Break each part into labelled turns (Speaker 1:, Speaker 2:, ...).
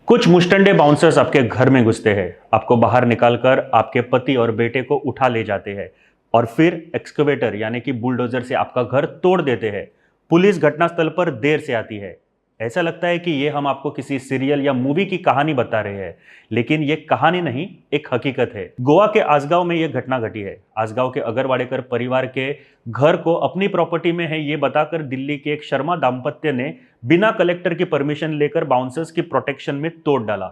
Speaker 1: कुछ मुस्टंडे बाउंसर्स आपके घर में घुसते हैं, आपको बाहर निकालकर आपके पति और बेटे को उठा ले जाते हैं और फिर एक्सकवेटर यानी कि बुलडोजर से आपका घर तोड़ देते हैं। पुलिस घटनास्थल पर देर से आती है। ऐसा लगता है कि ये हम आपको किसी सीरियल या मूवी की कहानी बता रहे हैं, लेकिन ये कहानी नहीं, एक हकीकत है। गोवा के आसगांव में यह घटना घटी है। आसगांव के अगरवाड़ेकर परिवार के घर को अपनी प्रॉपर्टी में है ये बताकर दिल्ली के एक शर्मा दाम्पत्य ने बिना कलेक्टर की परमिशन लेकर बाउंसर्स की प्रोटेक्शन में तोड़ डाला।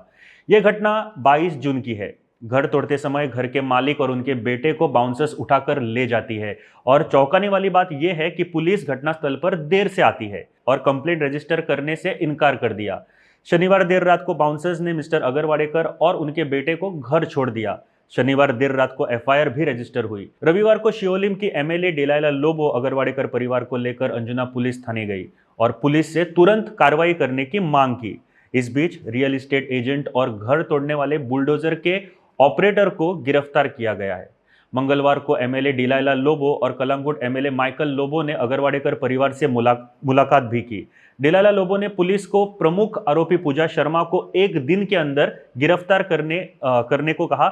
Speaker 1: यह घटना 22 जून की है। घर तोड़ते समय घर के मालिक और उनके बेटे को बाउंसर्स उठाकर ले जाती है और चौंकाने वाली बात यह है कि पुलिस घटनास्थल पर देर से आती है और कंप्लेंट रजिस्टर करने से इनकार कर दिया। शनिवार देर रात को बाउंसर्स ने मिस्टर अगरवाड़ेकर और उनके बेटे को घर छोड़ दिया। शनिवार देर रात को एफआईआर भी रजिस्टर हुई। रविवार को शिओलिम की एमएलए डिलाइला लोबो अगरवाड़ेकर परिवार को लेकर अंजुना पुलिस थाने गई और पुलिस से तुरंत कार्रवाई करने की मांग की। इस बीच रियल एस्टेट एजेंट और घर तोड़ने वाले बुलडोजर के ऑपरेटर को गिरफ्तार किया गया है। मंगलवार को एमएलए डिलाइला लोबो और कलंगुट एमएलए माइकल लोबो ने अगरवाड़ेकर परिवार से मुलाकात भी की। डिलाइला लोबो ने पुलिस को प्रमुख आरोपी पूजा शर्मा को एक दिन के अंदर गिरफ्तार करने को कहा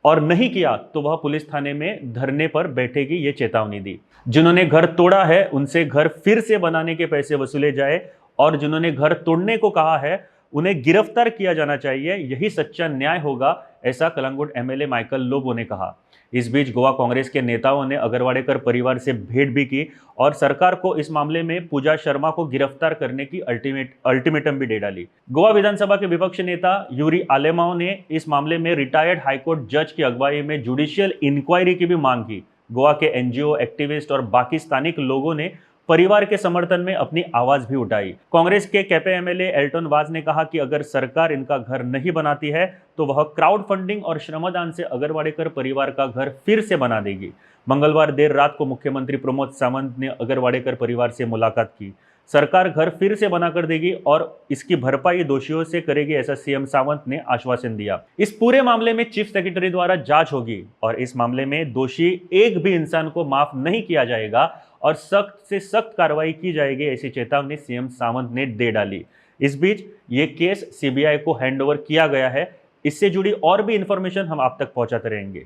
Speaker 1: और नहीं किया तो वह पुलिस थाने में धरने पर बैठेगी, ये चेतावनी दी। जिन्होंने घर तोड़ा है उनसे घर फिर से बनाने के पैसे वसूले जाए और जिन्होंने घर तोड़ने को कहा है उन्हें गिरफ्तार किया जाना चाहिए, यही सच्चा न्याय होगा, ऐसा कलंगुट एमएलए माइकल लोबो ने कहा। इस बीच गोवा कांग्रेस के नेताओं ने अगरवाड़ेकर परिवार से भेंट भी की और सरकार को इस मामले में पूजा शर्मा को गिरफ्तार करने की अल्टीमेटम भी दे डाली। गोवा विधानसभा के विपक्ष नेता यूरी आलेमाओ ने इस मामले में रिटायर्ड हाईकोर्ट जज की अगुवाई में जुडिशियल इंक्वायरी की भी मांग की। गोवा के एनजीओ, एक्टिविस्ट और बाकी स्थानिक लोगों ने परिवार के समर्थन में अपनी आवाज भी उठाई। कांग्रेस के कैपे एमएलए एल्टन वाज ने कहा कि अगर सरकार इनका घर नहीं बनाती है तो वह क्राउड फंडिंग और श्रमदान से अगरवाड़ेकर परिवार का घर फिर से बना देगी। मंगलवार देर रात को मुख्यमंत्री प्रमोद सावंत ने अगरवाड़ेकर परिवार से मुलाकात की। सरकार घर फिर से बनाकर देगी और इसकी भरपाई दोषियों से करेगी, ऐसा सीएम सावंत ने आश्वासन दिया। इस पूरे मामले में चीफ सेक्रेटरी द्वारा जांच होगी और इस मामले में दोषी एक भी इंसान को माफ नहीं किया जाएगा और सख्त से सख्त कार्रवाई की जाएगी, ऐसी चेतावनी सीएम सावंत ने दे डाली। इस बीच ये केस सीबीआई को हैंडओवर किया गया है। इससे जुड़ी और भी इंफॉर्मेशन हम आप तक पहुंचाते रहेंगे।